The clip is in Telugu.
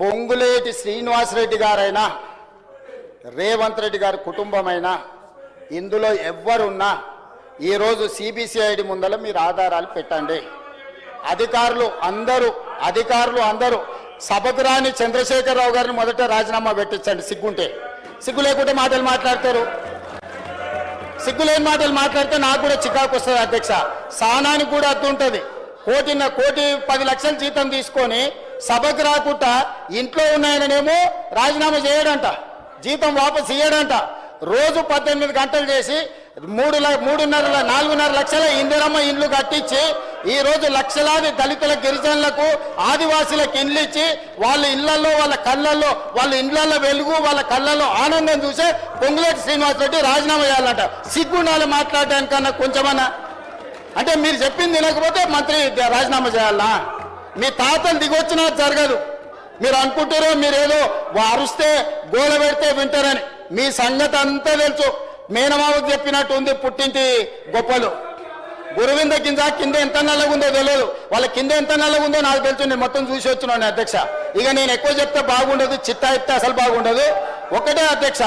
పొంగులేటి శ్రీనివాసరెడ్డి గారైనా రేవంత్ రెడ్డి గారి కుటుంబమైనా ఇందులో ఎవ్వరున్నా ఈరోజు సిబిసిఐడి ముందర మీరు ఆధారాలు పెట్టండి. అధికారులు అందరూ సభకు రాని చంద్రశేఖరరావు గారిని మొదట రాజీనామా పెట్టించండి. సిగ్గు లేకుంటే మాటలు మాట్లాడతారు. సిగ్గులేని మాటలు మాట్లాడితే నాకు కూడా చికాకు వస్తుంది అధ్యక్ష. సానానికి కూడా అర్థం ఉంటుంది. కోటి 10 లక్షల జీతం తీసుకొని సభకు రాకుండా ఇంట్లో ఉన్నాయననేమో రాజీనామా చేయడంట, జీతం వాపసు ఇయ్యడంట. రోజు 18 గంటలు చేసి 4.5 లక్షల ఇందిరమ్మ ఇండ్లు కట్టించి ఈ రోజు లక్షలాది దళితుల గిరిజనులకు ఆదివాసీలకు ఇండ్లు ఇచ్చి వాళ్ళ ఇళ్లలో వాళ్ళ కళ్ళల్లో వాళ్ళ ఇండ్లలో వెలుగు వాళ్ళ కళ్ళల్లో ఆనందం చూసే పొంగులేటి శ్రీనివాసరెడ్డి రాజీనామా చేయాలంట. సిగ్గుండాలి మాట్లాడడానికన్నా కొంచెమన్నా. అంటే మీరు చెప్పింది తినకపోతే మంత్రి రాజీనామా చేయాలనా? మీ తాతలు దిగొచ్చినా జరగదు. మీరు అనుకుంటారో మీరేదో అరుస్తే గోల పెడితే వింటారని. మీ సంగతి అంతా తెలుసు. మేనమావకు చెప్పినట్టు ఉంది పుట్టింటి గొప్పలు. గురువింద కింద ఎంత నల్లగుందో తెలియదు. వాళ్ళ కింద ఎంత నల్లగుందో నాకు తెలుసు. నేను మొత్తం చూసి వచ్చినాను అధ్యక్ష. ఇక నేను ఎక్కువ చెప్తే బాగుండదు, చిట్టా ఇస్తే అసలు బాగుండదు. ఒకటే అధ్యక్ష,